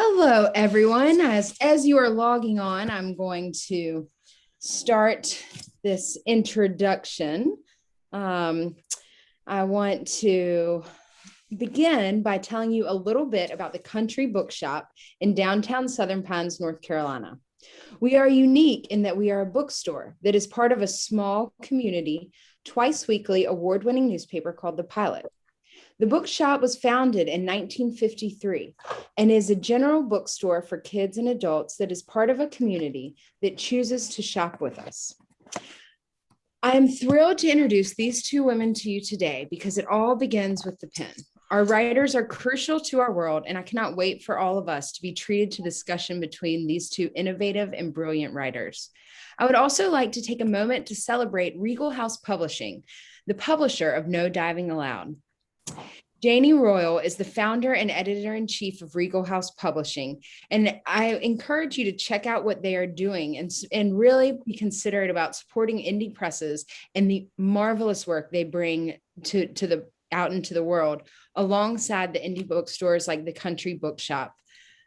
Hello, everyone. As you are logging on, I'm going to start this introduction. I want to begin by telling you a little bit about the Country Bookshop in downtown Southern Pines, North Carolina. We are unique in that we are a bookstore that is part of a small community, twice weekly award-winning newspaper called The Pilot. The bookshop was founded in 1953 and is a general bookstore for kids and adults that is part of a community that chooses to shop with us. I am thrilled to introduce these two women to you today because it all begins with the pen. Our writers are crucial to our world, and I cannot wait for all of us to be treated to discussion between these two innovative and brilliant writers. I would also like to take a moment to celebrate Regal House Publishing, the publisher of No Diving Allowed. Janie Royal is the founder and editor-in-chief of Regal House Publishing, and I encourage you to check out what they are doing and really be considerate about supporting indie presses and the marvelous work they bring out into the world alongside the indie bookstores like the Country Bookshop.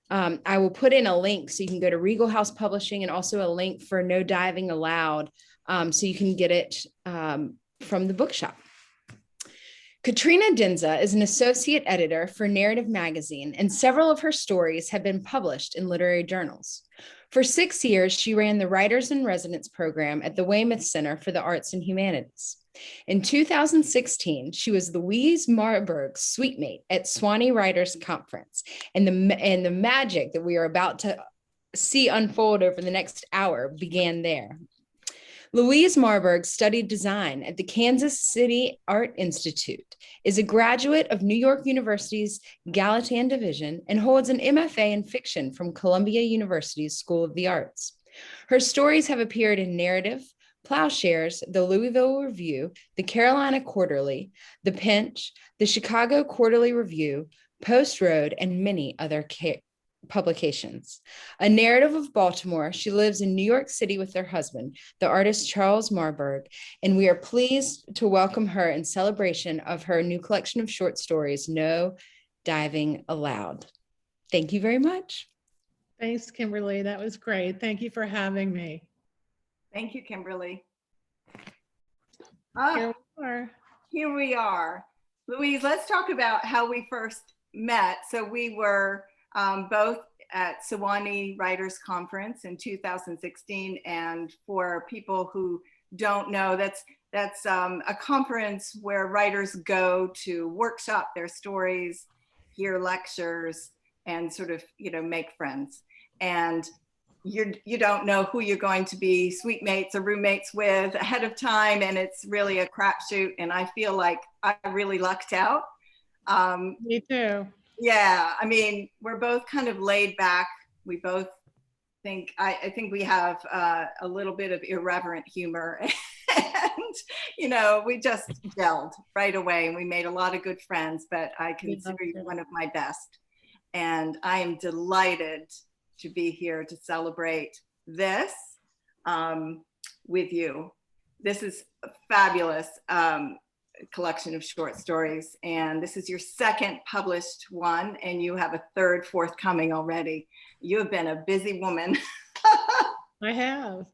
I will put in a link so you can go to Regal House Publishing and also a link for No Diving Allowed so you can get it from the bookshop. Katrina Denza is an associate editor for Narrative Magazine, and several of her stories have been published in literary journals. For 6 years, she ran the Writers in Residence program at the Weymouth Center for the Arts and Humanities. In 2016, she was Louise Marburg's Suitemate at Sewannee Writers Conference, and the magic that we are about to see unfold over the next hour began there. Louise Marburg studied design at the Kansas City Art Institute, is a graduate of New York University's Gallatin division, and holds an MFA in fiction from Columbia University's School of the Arts. Her stories have appeared in Narrative, Ploughshares, the Louisville Review, the Carolina Quarterly, the Pinch, the Chicago Quarterly Review, Post Road, and many other publications. A narrative of Baltimore, she lives in New York City with her husband, the artist Charles Marburg, and we are pleased to welcome her in celebration of her new collection of short stories, No Diving Allowed. Thank you very much. Thanks, Kimberly. That was great. Thank you for having me. Thank you, Kimberly. Here we are. Louise, let's talk about how we first met. So we were both at Sewannee Writers Conference in 2016. And for people who don't know, that's a conference where writers go to workshop their stories, hear lectures, and sort of, make friends. And you don't know who you're going to be suitemates or roommates with ahead of time. And it's really a crapshoot. And I feel like I really lucked out. Me too. Yeah, I mean, we're both kind of laid back. We both think, I think we have a little bit of irreverent humor. And, we just gelled right away and we made a lot of good friends, but I consider you one of my best. And I am delighted to be here to celebrate this with you. This is a fabulous collection of short stories, and this is your second published one, and you have a third forthcoming already. You have been a busy woman. I have.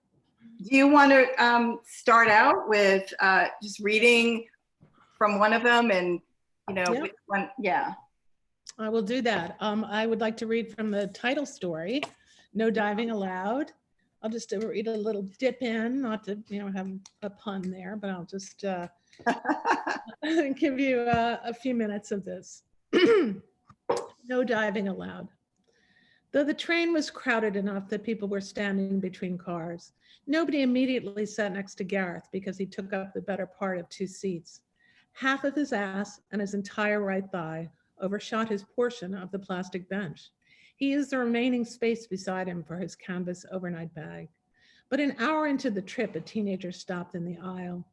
Do you want to start out with just reading from one of them, and Yeah. which one? Yeah. I will do that. I would like to read from the title story, No Diving Allowed. I'll just read a little dip in, not to have a pun there, but I'll just give you a few minutes of this. No diving allowed. Though the train was crowded enough that people were standing between cars, nobody immediately sat next to Gareth because he took up the better part of 2 seats. Half of his ass and his entire right thigh overshot his portion of the plastic bench. He used the remaining space beside him for his canvas overnight bag. But an hour into the trip, a teenager stopped in the aisle.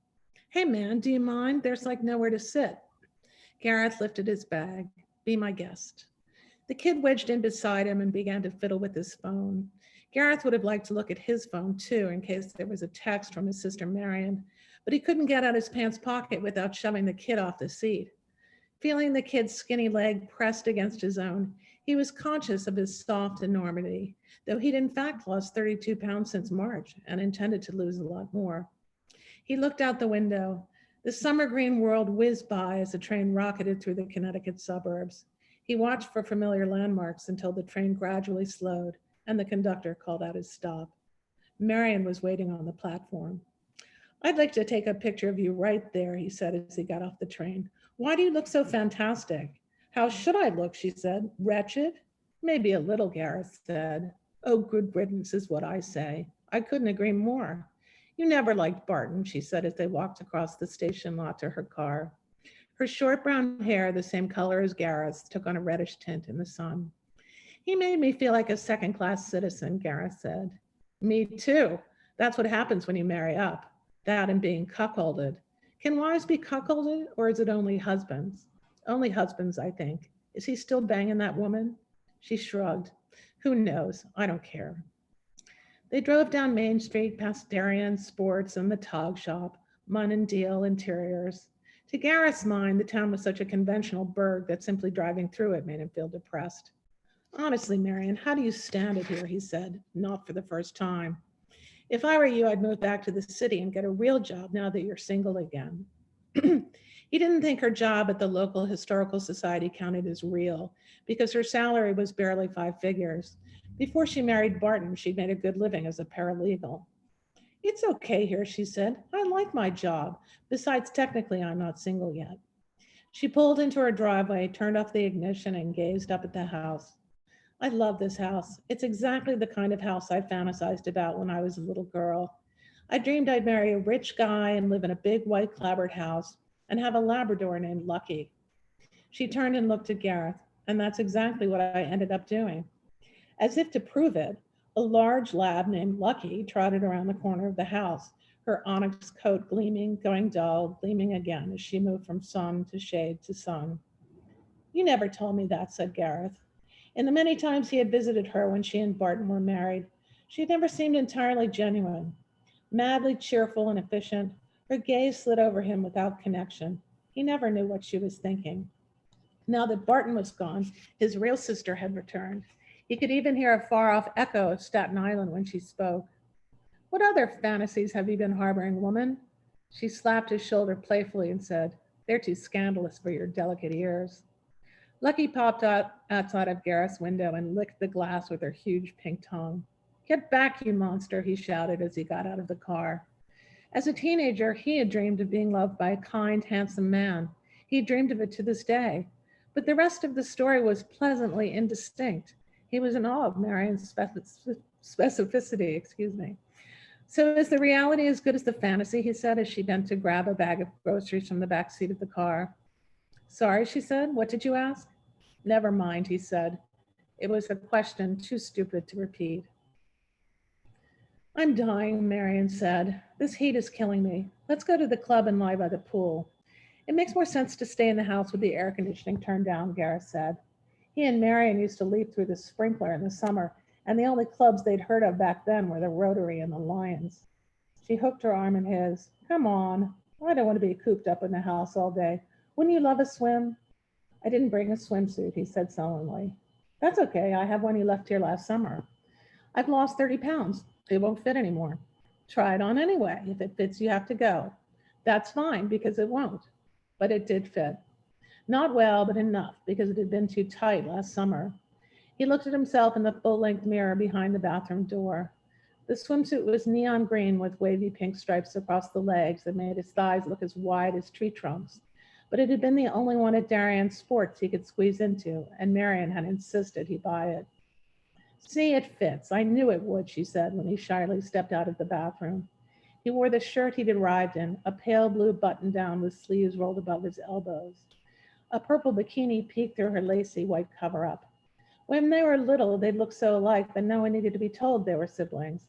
"Hey man, do you mind? There's like nowhere to sit." Gareth lifted his bag. "Be my guest." The kid wedged in beside him and began to fiddle with his phone. Gareth would have liked to look at his phone too, in case there was a text from his sister Marion, but he couldn't get out his pants pocket without shoving the kid off the seat. Feeling the kid's skinny leg pressed against his own, he was conscious of his soft enormity, though he'd in fact lost 32 pounds since March and intended to lose a lot more. He looked out the window. The summer green world whizzed by as the train rocketed through the Connecticut suburbs. He watched for familiar landmarks until the train gradually slowed and the conductor called out his stop. Marion was waiting on the platform. "I'd like to take a picture of you right there," he said as he got off the train. "Why do you look so fantastic?" "How should I look?" she said. "Wretched?" "Maybe a little," Gareth said. "Oh, good riddance is what I say." "I couldn't agree more." "You never liked Barton," she said as they walked across the station lot to her car. Her short brown hair, the same color as Gareth's, took on a reddish tint in the sun. "He made me feel like a second-class citizen," Gareth said. "Me too. That's what happens when you marry up. That and being cuckolded. Can wives be cuckolded, or is it only husbands?" "Only husbands, I think. Is he still banging that woman?" She shrugged. "Who knows? I don't care." They drove down Main Street past Darien Sports and the Tog Shop, Munn and Deal Interiors. To Gareth's mind, the town was such a conventional burg that simply driving through it made him feel depressed. "Honestly, Marion, how do you stand it here?" he said, not for the first time. "If I were you, I'd move back to the city and get a real job now that you're single again." He didn't think her job at the local historical society counted as real because her salary was barely 5 figures. Before she married Barton, she'd made a good living as a paralegal. "It's okay here," she said. "I like my job. Besides, technically, I'm not single yet." She pulled into her driveway, turned off the ignition, and gazed up at the house. "I love this house. It's exactly the kind of house I fantasized about when I was a little girl. I dreamed I'd marry a rich guy and live in a big white clapboard house and have a Labrador named Lucky." She turned and looked at Gareth, and that's exactly what I ended up doing. As if to prove it, a large lab named Lucky trotted around the corner of the house, her onyx coat gleaming, going dull, gleaming again as she moved from sun to shade to sun. "You never told me that," said Gareth. In the many times he had visited her when she and Barton were married, she had never seemed entirely genuine. Madly cheerful and efficient, her gaze slid over him without connection. He never knew what she was thinking. Now that Barton was gone, his real sister had returned. He could even hear a far-off echo of Staten Island when she spoke. "What other fantasies have you been harboring, woman?" She slapped his shoulder playfully and said, "They're too scandalous for your delicate ears." Lucky popped out outside of Gareth's window and licked the glass with her huge pink tongue. "Get back, you monster," he shouted as he got out of the car. As a teenager, he had dreamed of being loved by a kind, handsome man. He dreamed of it to this day. But the rest of the story was pleasantly indistinct. He was in awe of Marion's specificity, "So is the reality as good as the fantasy?" he said as she bent to grab a bag of groceries from the back seat of the car. "Sorry," she said. "What did you ask?" "Never mind," he said. It was a question too stupid to repeat. "I'm dying," Marion said. "This heat is killing me. Let's go to the club and lie by the pool." "It makes more sense to stay in the house with the air conditioning turned down," Gareth said. He and Marion used to leap through the sprinkler in the summer, and the only clubs they'd heard of back then were the Rotary and the Lions. She hooked her arm in his. "Come on. I don't want to be cooped up in the house all day. Wouldn't you love a swim?" "I didn't bring a swimsuit," he said sullenly. "That's okay. I have one you left here last summer." "I've lost 30 pounds. It won't fit anymore." "Try it on anyway. If it fits, you have to go." "That's fine, because it won't." But it did fit. Not well, but enough, because it had been too tight last summer. He looked at himself in the full-length mirror behind the bathroom door. The swimsuit was neon green with wavy pink stripes across the legs that made his thighs look as wide as tree trunks. But it had been the only one at Darien Sports he could squeeze into, and Marion had insisted he buy it. "See, it fits. I knew it would," she said when he shyly stepped out of the bathroom. He wore the shirt he'd arrived in, a pale blue button-down with sleeves rolled above his elbows. A purple bikini peeked through her lacy white cover-up. When they were little, they'd look so alike that no one needed to be told they were siblings.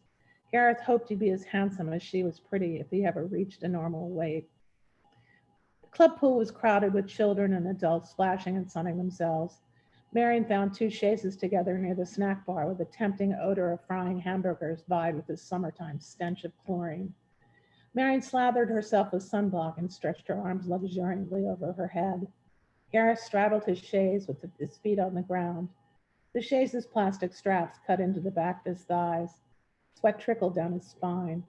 Gareth hoped he'd be as handsome as she was pretty if he ever reached a normal weight. The club pool was crowded with children and adults splashing and sunning themselves. Marion found 2 chaises together near the snack bar where the tempting odor of frying hamburgers vied with the summertime stench of chlorine. Marion slathered herself with sunblock and stretched her arms luxuriantly over her head. Gareth straddled his chaise with his feet on the ground. The chaise's plastic straps cut into the back of his thighs. Sweat trickled down his spine.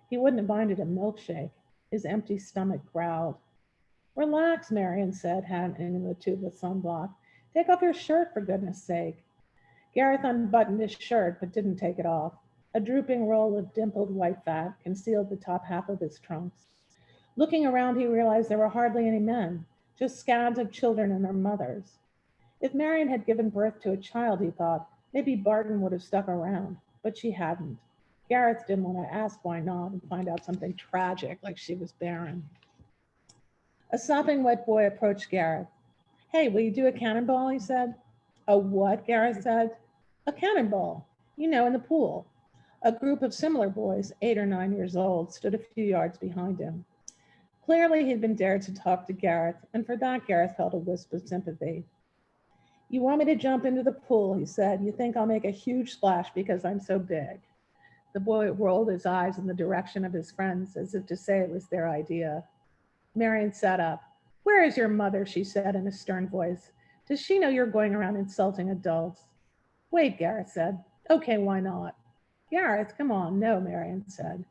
He wouldn't have minded a milkshake. His empty stomach growled. Relax, Marion said, handing him the tubeless sunblock. Take off your shirt, for goodness sake. Gareth unbuttoned his shirt, but didn't take it off. A drooping roll of dimpled white fat concealed the top half of his trunks. Looking around, he realized there were hardly any men, just scads of children and their mothers. If Marion had given birth to a child, he thought, maybe Barton would have stuck around, but she hadn't. Gareth didn't want to ask why not and find out something tragic, like she was barren. A sopping wet boy approached Gareth. Hey, will you do a cannonball, he said. A what, Gareth said. A cannonball, in the pool. A group of similar boys, 8 or 9 years old, stood a few yards behind him. Clearly, he'd been dared to talk to Gareth, and for that, Gareth felt a wisp of sympathy. You want me to jump into the pool, he said. You think I'll make a huge splash because I'm so big. The boy rolled his eyes in the direction of his friends as if to say it was their idea. Marion sat up. Where is your mother, she said in a stern voice. Does she know you're going around insulting adults? Wait, Gareth said. Okay, why not? Gareth, come on. No, Marion said.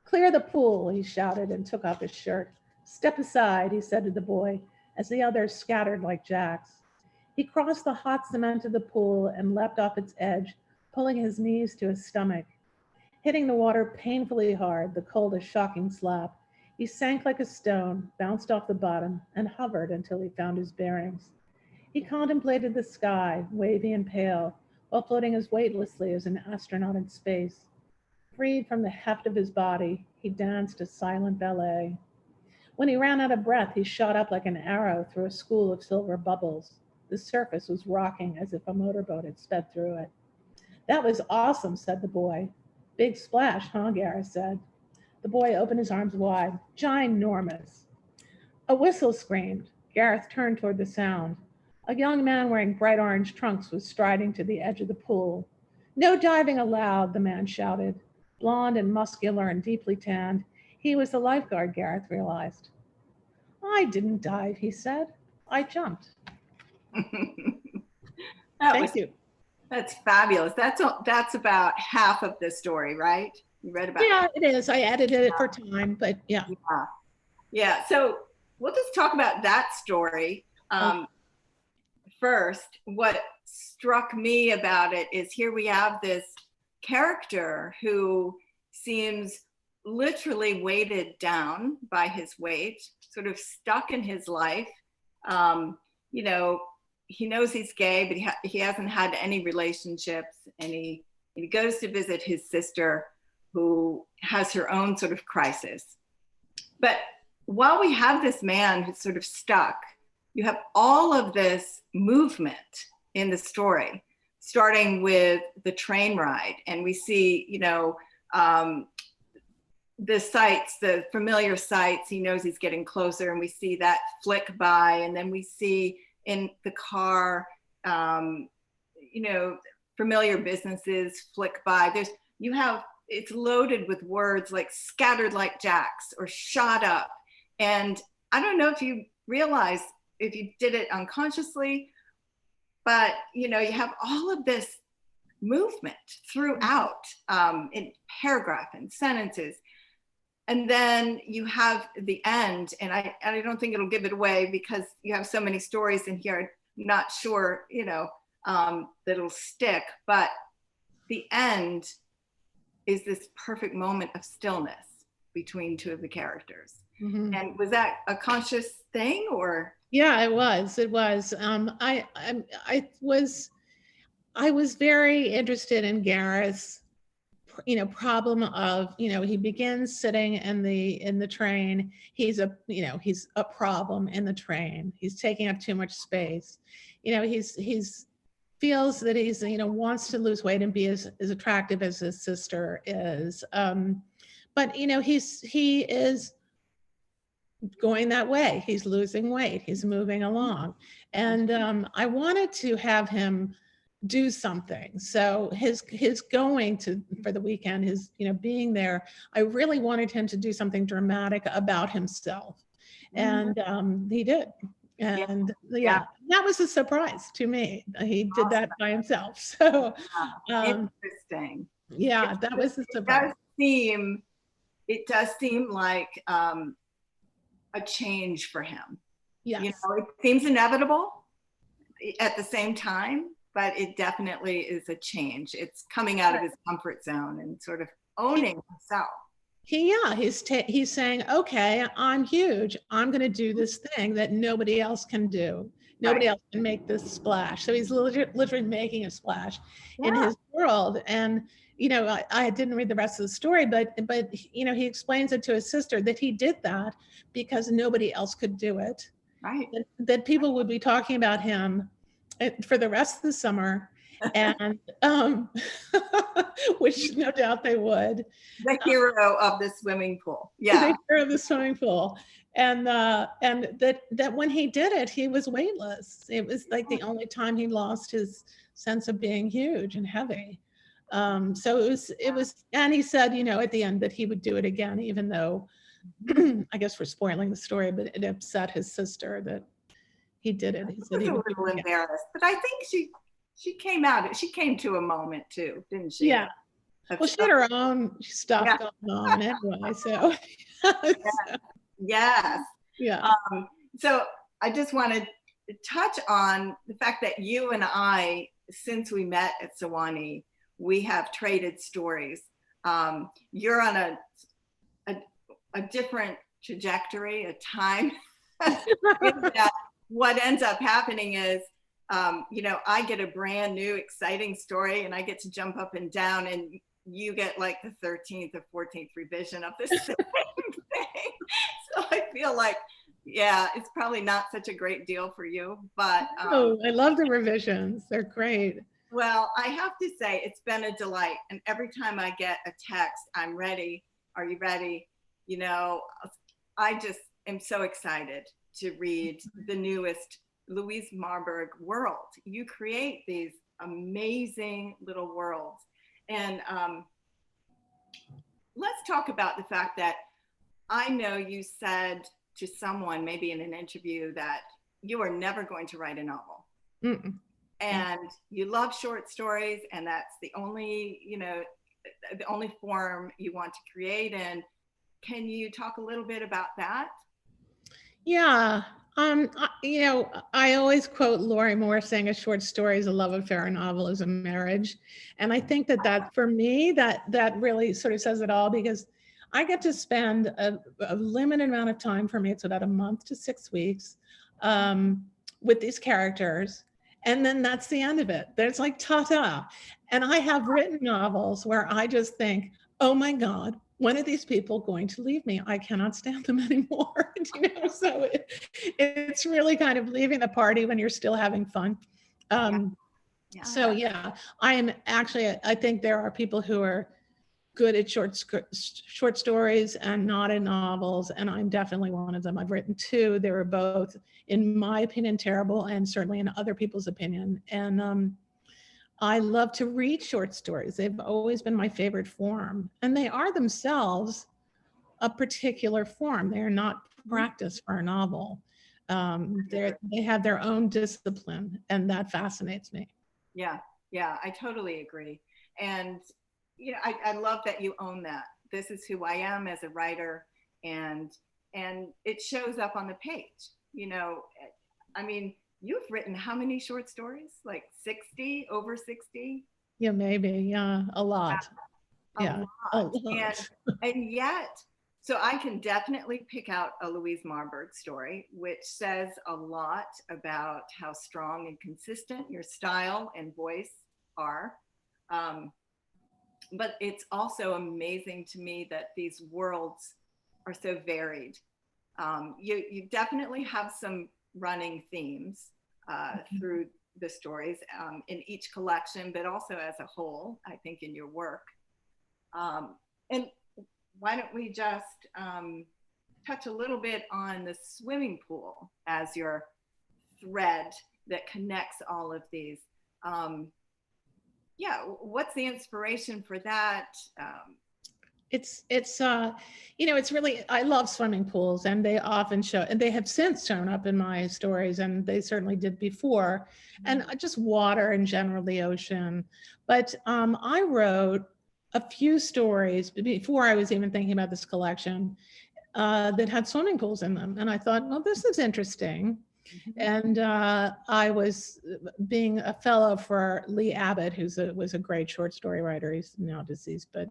Clear the pool, he shouted and took off his shirt. Step aside, he said to the boy, as the others scattered like jacks. He crossed the hot cement of the pool and leapt off its edge, pulling his knees to his stomach. Hitting the water painfully hard, the cold a shocking slap, he sank like a stone, bounced off the bottom, and hovered until he found his bearings. He contemplated the sky, wavy and pale, while floating as weightlessly as an astronaut in space. Freed from the heft of his body, he danced a silent ballet. When he ran out of breath, he shot up like an arrow through a school of silver bubbles. The surface was rocking as if a motorboat had sped through it. That was awesome, said the boy. Big splash, huh, Gareth said. The boy opened his arms wide. Ginormous. A whistle screamed. Gareth turned toward the sound. A young man wearing bright orange trunks was striding to the edge of the pool. No diving allowed, the man shouted. Blond and muscular and deeply tanned, he was the lifeguard, Gareth realized. I didn't dive, he said. I jumped. Thank you. That's fabulous. That's about half of the story, right? You read about Yeah, it is. I edited it for time, but yeah. Yeah. So we'll just talk about that story. First, what struck me about it is here we have this character who seems literally weighted down by his weight, sort of stuck in his life. He knows he's gay, but he hasn't had any relationships, and he goes to visit his sister who has her own sort of crisis. But while we have this man who's sort of stuck, you have all of this movement in the story, starting with the train ride. And we see, the sights, the familiar sights, he knows he's getting closer, and we see that flick by. And then we see in the car, familiar businesses flick by. It's loaded with words like scattered like jacks or shot up. And I don't know if you realize, if you did it unconsciously, but you have all of this movement throughout in paragraph and sentences. And then you have the end, and I don't think it'll give it away because you have so many stories in here. I'm not sure, that it'll stick, but the end is this perfect moment of stillness between two of the characters. Mm-hmm. And was that a conscious thing, or? Yeah, it was. I was very interested in Gareth's, problem of, he begins sitting in the train. He's a problem in the train. He's taking up too much space. He's feels that he's, wants to lose weight and be as attractive as his sister is. But, he is going that way. He's losing weight. He's moving along. And I wanted to have him do something. So his going for the weekend, his, being there, I really wanted him to do something dramatic about himself. And he did. And Yeah. that was a surprise to me. He did that by himself. So Interesting. yeah, that was a surprise. It does seem like a change for him. Yes. You know, it seems inevitable at the same time, but it definitely is a change. It's coming out of his comfort zone and sort of owning himself. He's saying, okay, I'm huge. I'm going to do this thing that nobody else can do. Nobody else can make this splash. So he's literally making a splash in his world. And, you know, I didn't read the rest of the story, but, you know, he explains it to his sister that he did that because nobody else could do it. Right. That people would be talking about him for the rest of the summer. And which no doubt they would. The hero of the swimming pool. Yeah. The hero of the swimming pool. And that when he did it, he was weightless. It was like the only time he lost his sense of being huge and heavy. So it was, and he said, you know, at the end that he would do it again, even though, I guess we're spoiling the story, but it upset his sister that he did it. He said he was a little embarrassed, but I think she came to a moment too, didn't she? Yeah. Well, she had her own stuff going on anyway, so. Yes. Yeah. So I just wanted to touch on the fact that you and I, since we met at Sewannee, we have traded stories. You're on a different trajectory, a time. What ends up happening is, you know, I get a brand new, exciting story and I get to jump up and down, and you get like the 13th or 14th revision of the same thing. So I feel like, yeah, it's probably not such a great deal for you, but. Oh, I love the revisions. They're great. Well, I have to say it's been a delight. And every time I get a text, I'm ready. Are you ready? You know, I just am so excited to read the newest Louise Marburg world. You create these amazing little worlds. And let's talk about the fact that I know you said to someone, maybe in an interview, that you are never going to write a novel. Mm-mm. And you love short stories, and that's the only, you know, the only form you want to create in. Can you talk a little bit about that? Yeah. You know, I always quote Laurie Moore saying a short story is a love affair, a novel is a marriage. And I think that for me, that really sort of says it all, because I get to spend a limited amount of time, for me, it's about a month to 6 weeks, with these characters. And then that's the end of it. There's like ta-ta. And I have written novels where I just think, oh my God, when are these people going to leave me? I cannot stand them anymore. You know, so it's really kind of leaving the party when you're still having fun. So yeah, I think there are people who are good at short stories and not in novels, and I'm definitely one of them. I've written 2. They were both, in my opinion, terrible, and certainly in other people's opinion. And I love to read short stories. They've always been my favorite form, and they are themselves a particular form. They're not practice for a novel. They have their own discipline, and that fascinates me. Yeah, I totally agree. And you know, I love that you own that. This is who I am as a writer, and it shows up on the page. You know, I mean, you've written how many short stories? Like 60, over 60? Yeah, maybe. Yeah, a lot. A lot. And yet, so I can definitely pick out a Louise Marburg story, which says a lot about how strong and consistent your style and voice are. But it's also amazing to me that these worlds are so varied. You definitely have some running themes through the stories in each collection, but also as a whole, I think, in your work. And why don't we just touch a little bit on the swimming pool as your thread that connects all of these. Yeah, what's the inspiration for that? it's it's really, I love swimming pools, and they often show, and they have since shown up in my stories, and they certainly did before, and just water in general, the ocean. But I wrote a few stories before I was even thinking about this collection that had swimming pools in them, and I thought, well, this is interesting. And I was being a fellow for Lee Abbott, was a great short story writer. He's now deceased, but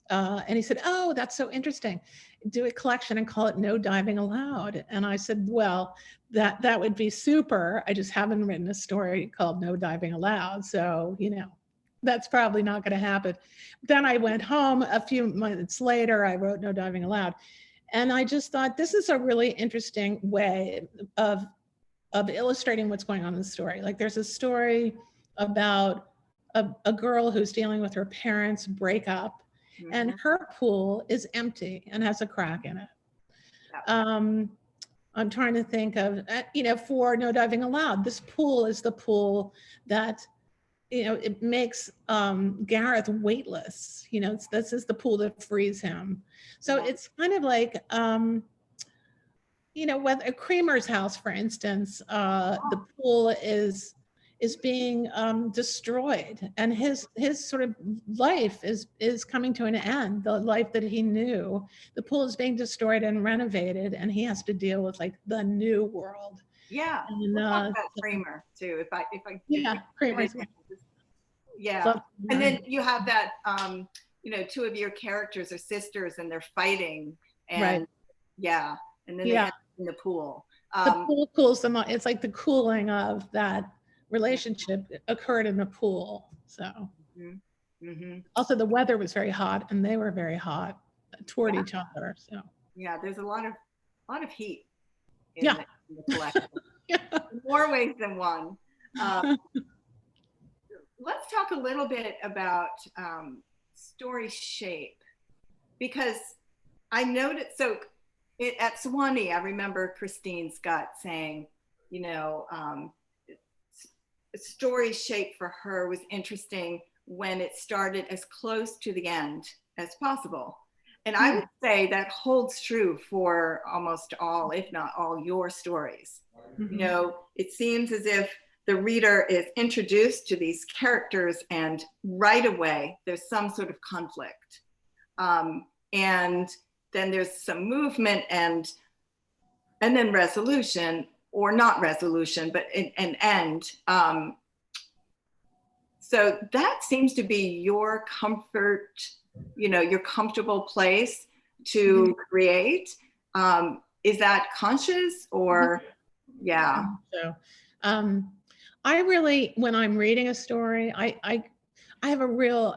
and he said, "Oh, that's so interesting. Do a collection and call it No Diving Allowed." And I said, "Well, that would be super. I just haven't written a story called No Diving Allowed, so that's probably not going to happen." Then I went home. A few months later, I wrote No Diving Allowed, and I just thought this is a really interesting way of illustrating what's going on in the story. Like, there's a story about a girl who's dealing with her parents' breakup. And her pool is empty and has a crack in it. I'm trying to think of, for No Diving Allowed, this pool is the pool that, it makes Gareth weightless. This is the pool that frees him. So it's kind of like, whether a Creamer's house, for instance, the pool is being destroyed, and his sort of life is coming to an end. The life that he knew, the pool is being destroyed and renovated, and he has to deal with like the new world. Yeah, and we'll talk about Creamer too. Creamer's. Yeah, and then you have that, two of your characters are sisters, and they're fighting, and right. Yeah, and then they have in the pool. The pool cools them. It's like the cooling of that relationship occurred in the pool. So also the weather was very hot, and they were very hot toward each other. So there's a lot of heat in the collection. More ways than one. Let's talk a little bit about story shape, because I noticed, at Sewannee, I remember Christine Scott saying, story shape for her was interesting when it started as close to the end as possible. And I would say that holds true for almost all, if not all, your stories. It seems as if the reader is introduced to these characters, and right away there's some sort of conflict. And then there's some movement, and then resolution, or not resolution, but an end. So that seems to be your comfort, your comfortable place to create. Is that conscious, or? Yeah. So, I really, when I'm reading a story, I have a real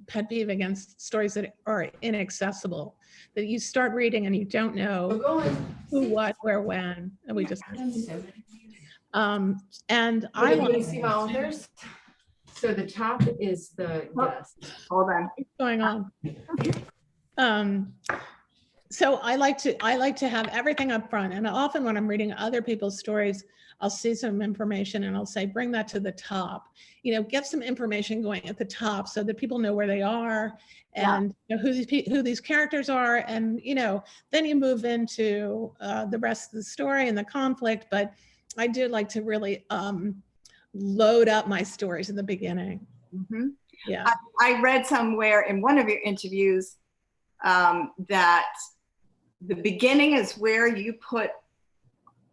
pet peeve against stories that are inaccessible, that you start reading and you don't know who, what, where, when, and we just and I want to see my authors. So the top is the guest. Hold on. What's going on? So I like to have everything up front, and often when I'm reading other people's stories, I'll see some information and I'll say, bring that to the top. Get some information going at the top so that people know where they are, and who these characters are, and then you move into the rest of the story and the conflict. But I do like to really load up my stories in the beginning. Yeah, I read somewhere in one of your interviews that the beginning is where you put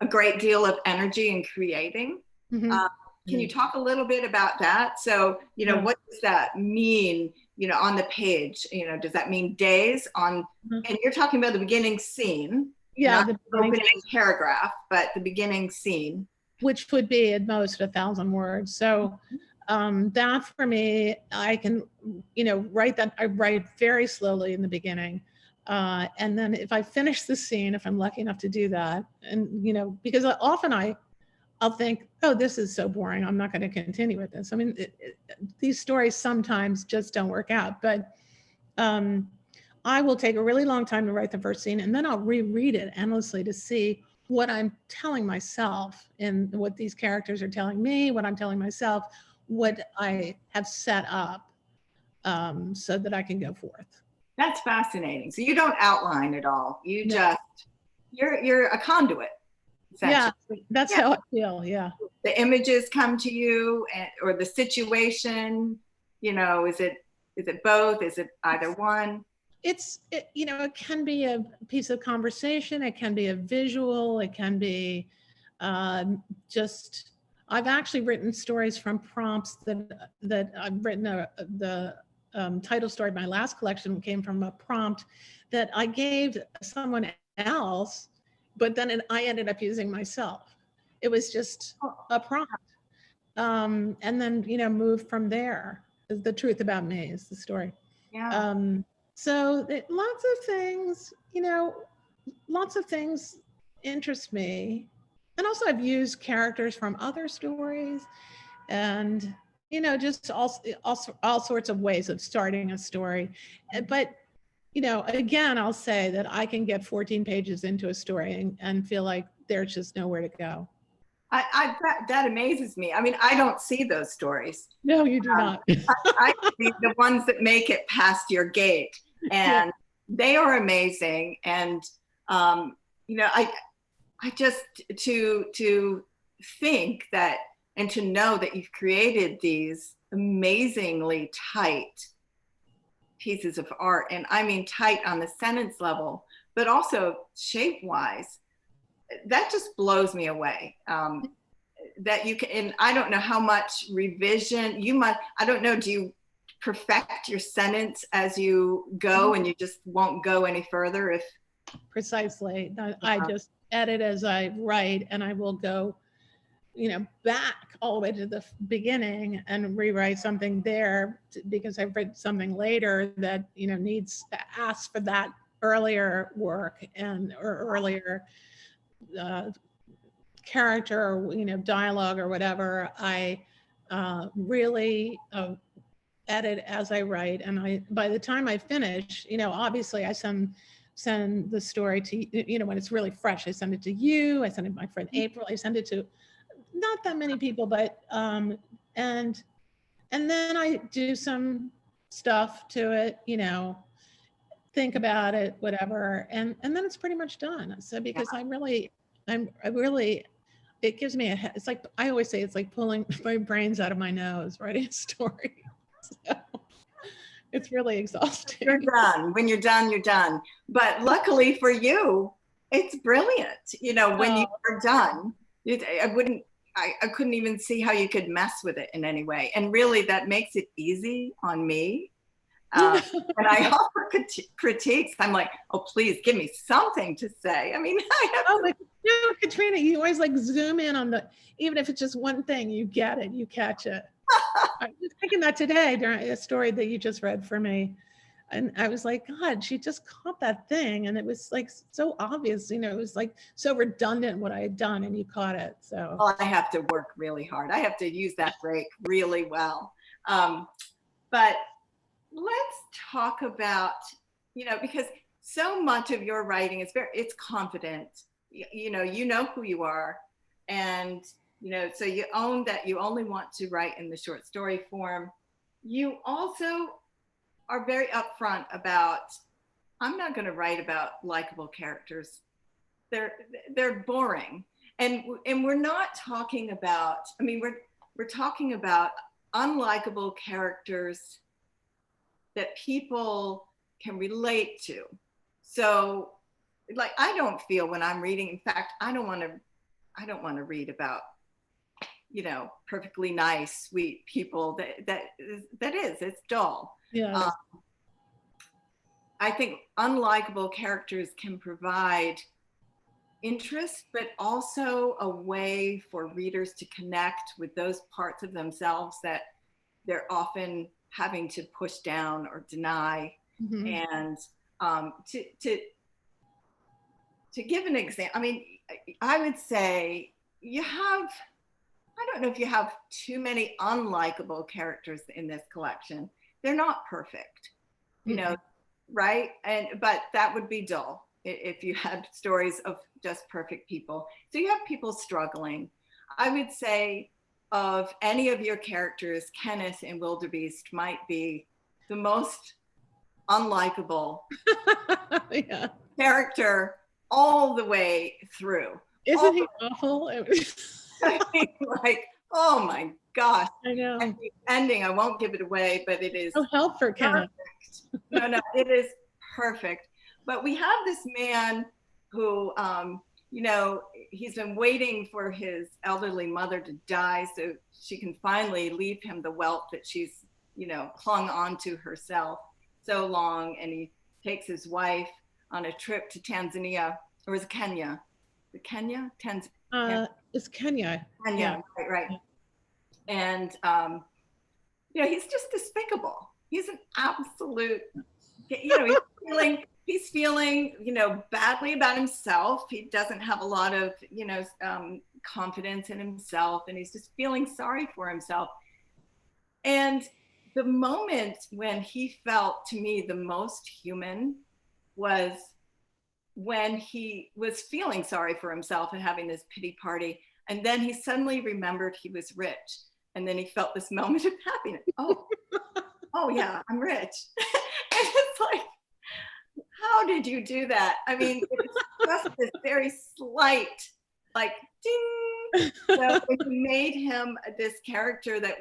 a great deal of energy in creating. Can you talk a little bit about that? So, what does that mean, on the page? Does that mean days on, and you're talking about the beginning scene, not the opening paragraph, but the beginning scene. Which would be at most 1,000 words. So that for me, I can, write that. I write very slowly in the beginning. And then if I finish the scene, if I'm lucky enough to do that, and, because often I'll think, oh, this is so boring, I'm not going to continue with this. I mean, these stories sometimes just don't work out, but I will take a really long time to write the first scene, and then I'll reread it endlessly to see what I'm telling myself and what these characters are telling me, what I'm telling myself, what I have set up so that I can go forth. That's fascinating. So you don't outline at all. You No. just, you're a conduit, Yeah, essentially. that's how I feel. Yeah. The images come to you, or the situation, is it both? Is it either one? It can be a piece of conversation. It can be a visual. It can be just, I've actually written stories from prompts that I've written. The title story of my last collection came from a prompt that I gave someone else, but then I ended up using myself. It was just a prompt. And then, move from there. The Truth About Me is the story. Yeah. So lots of things interest me. And also I've used characters from other stories and, just all sorts of ways of starting a story. But, again, I'll say that I can get 14 pages into a story and feel like there's just nowhere to go. That amazes me. I mean, I don't see those stories. No, you do not. I see the ones that make it past your gate, and they are amazing. And I just to think that and to know that you've created these amazingly tight pieces of art, and I mean tight on the sentence level, but also shape-wise. That just blows me away. That you can, and I don't know how much revision you must, I don't know, do you perfect your sentence as you go and you just won't go any further? Precisely. I just edit as I write, and I will go, back all the way to the beginning and rewrite something there because I've read something later that, needs to ask for that earlier work or earlier character or dialogue or whatever. I really edit as I write, and by the time I finish, obviously I send the story to when it's really fresh. I send it to you. I send it to my friend April. I send it to not that many people, but and then I do some stuff to it, think about it, whatever, and then it's pretty much done. So because I really, it gives me it's like, I always say, it's like pulling my brains out of my nose writing a story. So it's really exhausting. You're done. When you're done, you're done. But luckily for you, it's brilliant. When you are done, I couldn't even see how you could mess with it in any way. And really that makes it easy on me. When I offer critiques, I'm like, oh, please give me something to say. I mean, Katrina, you always like zoom in on even if it's just one thing, you get it, you catch it. I was thinking that today during a story that you just read for me. And I was like, God, she just caught that thing. And it was like so obvious, it was like so redundant what I had done, and you caught it. So I have to work really hard. I have to use that break really well. But let's talk about, because so much of your writing it's confident. You know who you are. And, so you own that you only want to write in the short story form. You also are very upfront about, I'm not going to write about likable characters. They're boring. And we're not talking about, we're talking about unlikable characters that people can relate to. So like, I don't feel when I'm reading, in fact, I don't want to read about, perfectly nice, sweet people. It's dull. yeah. I think unlikable characters can provide interest, but also a way for readers to connect with those parts of themselves that they're often having to push down or deny. Mm-hmm. And to give an example, I would say I don't know if you have too many unlikable characters in this collection. They're not perfect, right? But that would be dull if you had stories of just perfect people. So you have people struggling. I would say of any of your characters, Kenneth in Wildebeest might be the most unlikable Yeah. character all the way through. Isn't he awful? Like, oh my gosh. I know. And the ending, I won't give it away, but it is Oh, help for Kenneth. no, it is perfect. But we have this man who, he's been waiting for his elderly mother to die so she can finally leave him the wealth that she's, clung onto herself so long. And he takes his wife on a trip to Tanzania, or is it Kenya? Kenya? It's Kenya. Kenya, yeah. Right. And, he's just despicable. He's an absolute, he's feeling, badly about himself. He doesn't have a lot of, confidence in himself, and he's just feeling sorry for himself. And the moment when he felt, to me, the most human was when he was feeling sorry for himself and having this pity party. And then he suddenly remembered he was rich. And then he felt this moment of happiness. Oh yeah, I'm rich. And it's like, how did you do that? I mean, it's just this very slight, like, ding. So it made him this character that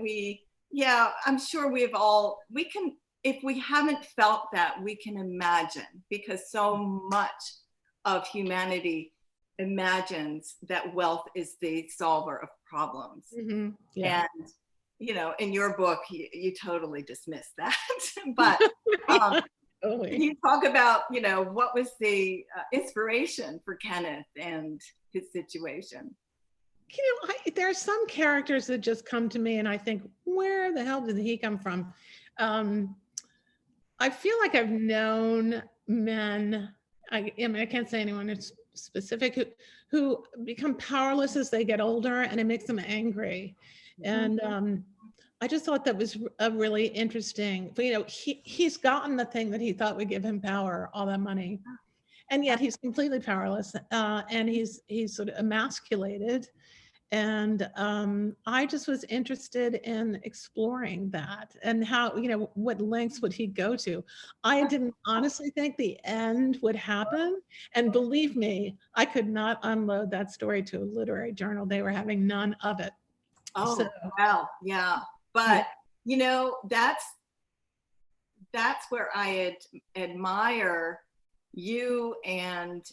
I'm sure we can, if we haven't felt that, we can imagine, because so much of humanity imagines that wealth is the solver of problems. Mm-hmm. Yeah. And in your book, you totally dismiss that. But can you talk about, what was the inspiration for Kenneth and his situation? There are some characters that just come to me and I think, where the hell did he come from? I feel like I've known men, I can't say anyone who's specific, who become powerless as they get older, and it makes them angry. And I just thought that was a really interesting, he's gotten the thing that he thought would give him power, all that money. And yet he's completely powerless, and he's sort of emasculated. And I just was interested in exploring that and how, what lengths would he go to? I didn't honestly think the end would happen. And believe me, I could not unload that story to a literary journal. They were having none of it. Oh, so, well, yeah. But, that's where I admire you and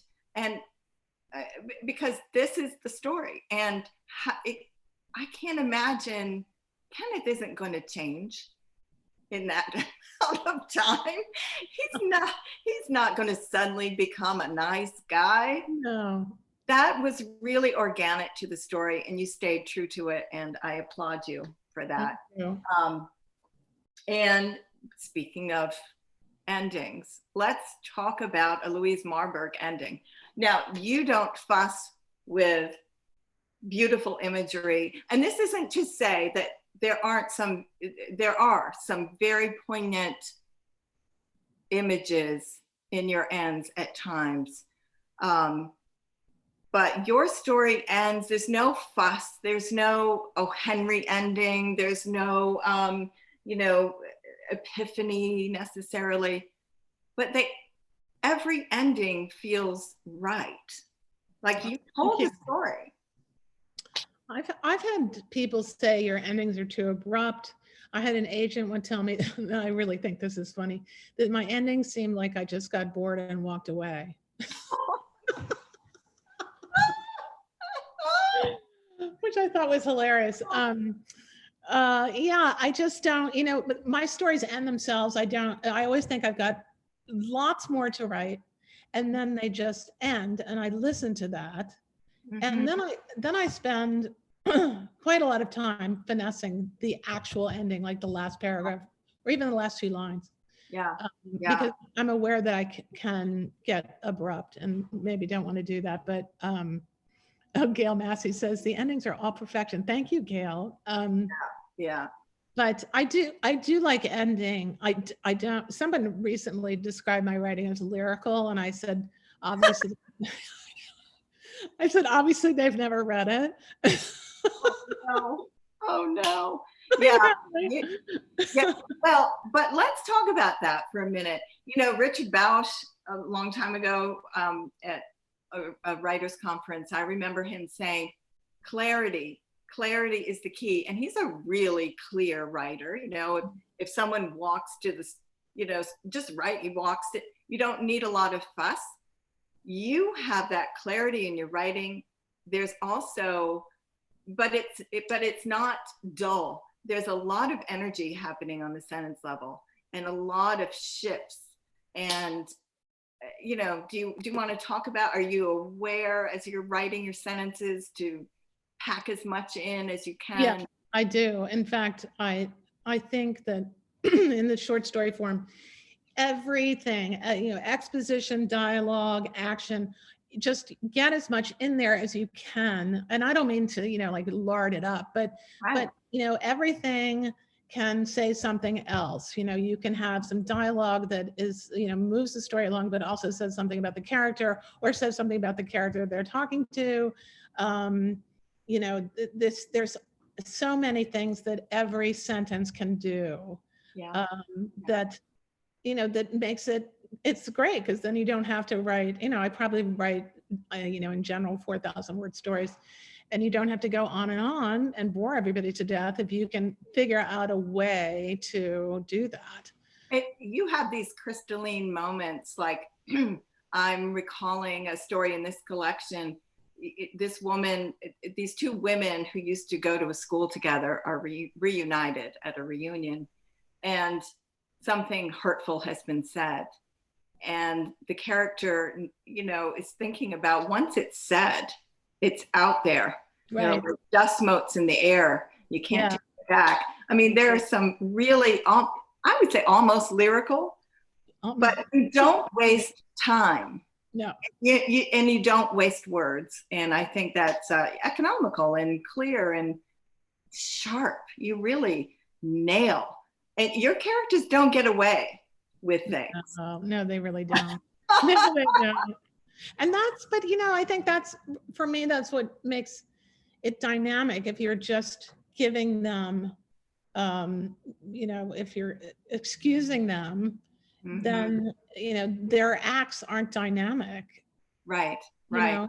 because this is the story, and I can't imagine Kenneth isn't going to change in that amount of time. He's not going to suddenly become a nice guy. No. That was really organic to the story, and you stayed true to it, and I applaud you for that. Thank you. And speaking of endings, let's talk about a Louise Marburg ending. Now, you don't fuss with beautiful imagery, and this isn't to say that there are some very poignant images in your ends at times. But your story ends, there's no fuss, there's no O. Henry ending, there's no, epiphany necessarily, but every ending feels right. Like you told the story. I've had people say your endings are too abrupt. I had an agent one tell me, I really think this is funny, that my endings seemed like I just got bored and walked away. Which I thought was hilarious. I just don't, but my stories end themselves. I always think I've got lots more to write, and then they just end, and I listen to that. Mm-hmm. And then I spend quite a lot of time finessing the actual ending, like the last paragraph or even the last few lines. Yeah. Because I'm aware that I can get abrupt and maybe don't want to do that, but Gail Massey says the endings are all perfection. Thank you, Gail. Yeah. But I do like ending. I don't. Someone recently described my writing as lyrical, and I said, obviously, obviously they've never read it. Oh no. Yeah. Yeah. Well, but let's talk about that for a minute. You know, Richard Bausch, a long time ago at a writers conference, I remember him saying, clarity is the key. And he's a really clear writer. You know, if someone walks to this, you know, just right, he walks it, you don't need a lot of fuss. You have that clarity in your writing. There's also, but it's not dull. There's a lot of energy happening on the sentence level and a lot of shifts. And, you know, do you want to talk about, are you aware as you're writing your sentences to pack as much in as you can? Yeah, I do. In fact, I think that in the short story form, everything, you know, exposition, dialogue, action, just get as much in there as you can. And I don't mean to, you know, like lard it up, but you know, everything can say something else. You know, you can have some dialogue that is, you know, moves the story along, but also says something about the character or says something about the character they're talking to. You know, there's so many things that every sentence can do. Yeah. That, you know, that makes it's great, because then you don't have to write, you know, I probably write, you know, in general, 4,000 word stories, and you don't have to go on and bore everybody to death if you can figure out a way to do that. You have these crystalline moments, like I'm recalling a story in this collection. This woman, these two women who used to go to a school together are reunited at a reunion, and something hurtful has been said. And the character, you know, is thinking about, once it's said, it's out there. Right. You know, dust motes in the air. You can't take it back. I mean, there are some really, I would say almost lyrical, but you don't waste time. No. And you don't waste words. And I think that's economical and clear and sharp. You really nail. And your characters don't get away with things. No, they really don't. No, they don't. And but you know, I think that's, for me, that's what makes it dynamic. If you're just giving them, you know, if you're excusing them, then, you know, their acts aren't dynamic. Right. You know?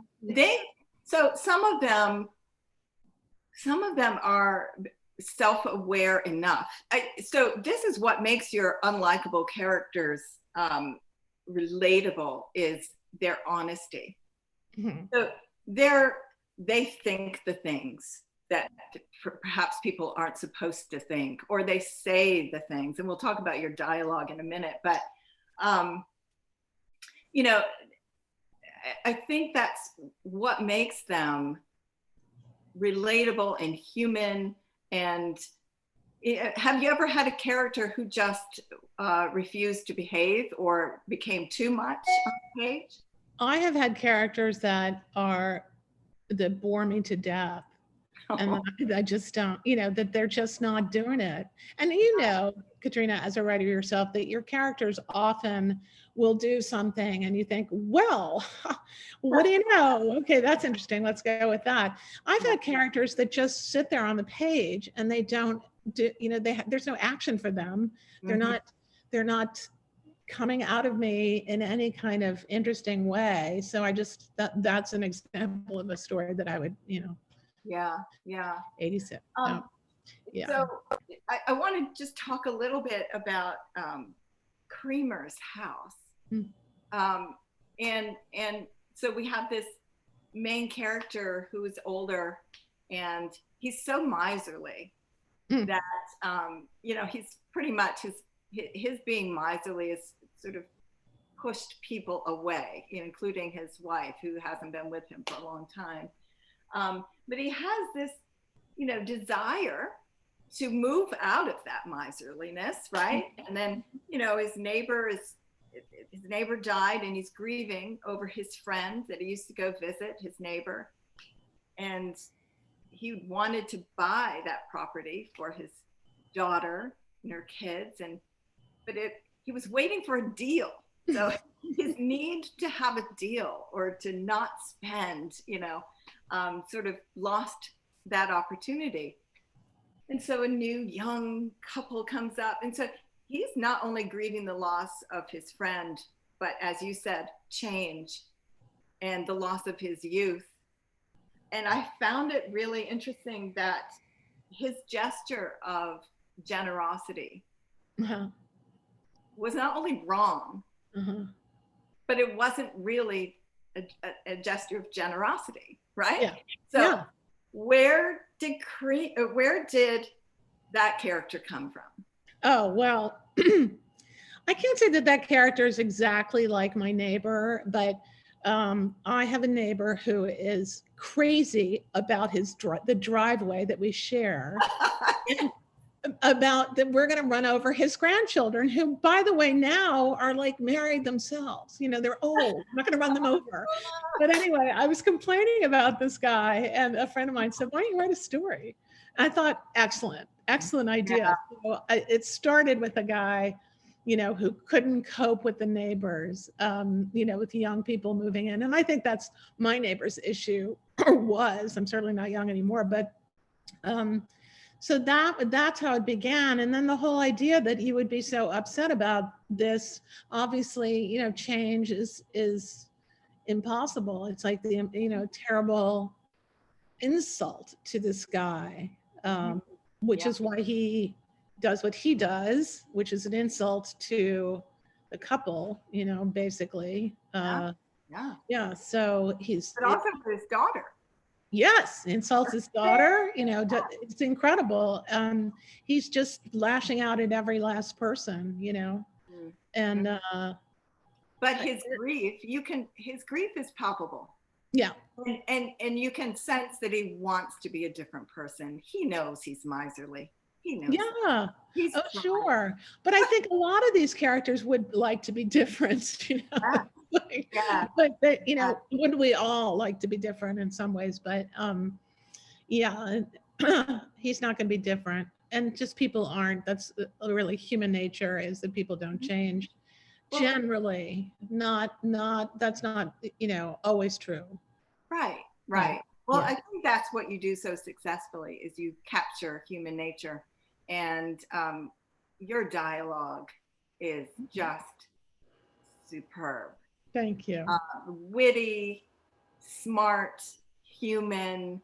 So some of them are self-aware enough. So this is what makes your unlikable characters relatable, is their honesty. So they think the things that perhaps people aren't supposed to think, or they say the things, and we'll talk about your dialogue in a minute, but you know, I think that's what makes them relatable and human. And have you ever had a character who just refused to behave or became too much on the page? I have had characters that bore me to death. And I just don't, you know, that they're just not doing it. And you know, Katrina, as a writer yourself, that your characters often will do something and you think, well, what do you know? Okay, that's interesting. Let's go with that. I've had characters that just sit there on the page and they don't do, you know, there's no action for them. They're not coming out of me in any kind of interesting way. So I just, that's an example of a story that I would, you know. Yeah. 86. Yeah. So I want to just talk a little bit about Creamer's house. And so we have this main character who is older, and he's so miserly that you know, he's pretty much his being miserly is sort of pushed people away, including his wife, who hasn't been with him for a long time. But he has this, you know, desire to move out of that miserliness, right? And then, you know, his neighbor died, and he's grieving over his friend that he used to go visit, his neighbor. And he wanted to buy that property for his daughter and her kids, but he was waiting for a deal. So his need to have a deal or to not spend, you know, sort of lost that opportunity. And so a new young couple comes up. And so he's not only grieving the loss of his friend, but as you said, change and the loss of his youth. And I found it really interesting that his gesture of generosity was not only wrong, but it wasn't really a gesture of generosity, right? Yeah. So Yeah. where did that character come from? Oh, well, I can't say that that character is exactly like my neighbor, but I have a neighbor who is crazy about the driveway that we share. And about that we're going to run over his grandchildren, who, by the way, now are like married themselves. You know, they're old. I'm not going to run them over. But anyway, I was complaining about this guy, and a friend of mine said, "Why don't you write a story?" And I thought, excellent idea. Yeah. So it started with a guy, you know, who couldn't cope with the neighbors, you know, with the young people moving in. And I think that's my neighbor's issue, or was. I'm certainly not young anymore, but so that's how it began. And then the whole idea that he would be so upset about this, obviously, you know, change is impossible. It's like the, you know, terrible insult to this guy, which is why he does what he does, which is an insult to the couple, you know, basically. Yeah. So but also for his daughter. Yes, insults his daughter, you know, it's incredible. He's just lashing out at every last person, you know, and but his grief is palpable. Yeah. And you can sense that he wants to be a different person. He knows he's miserly. He knows. Yeah. Sure. But I think a lot of these characters would like to be different, you know. But they, you know, wouldn't we all like to be different in some ways? But yeah, he's not going to be different, and just people aren't. That's really human nature, is that people don't change. Well, generally, that's not, you know, always true. Right. Well, I think that's what you do so successfully, is you capture human nature, and your dialogue is just superb. Thank you. Witty, smart, human.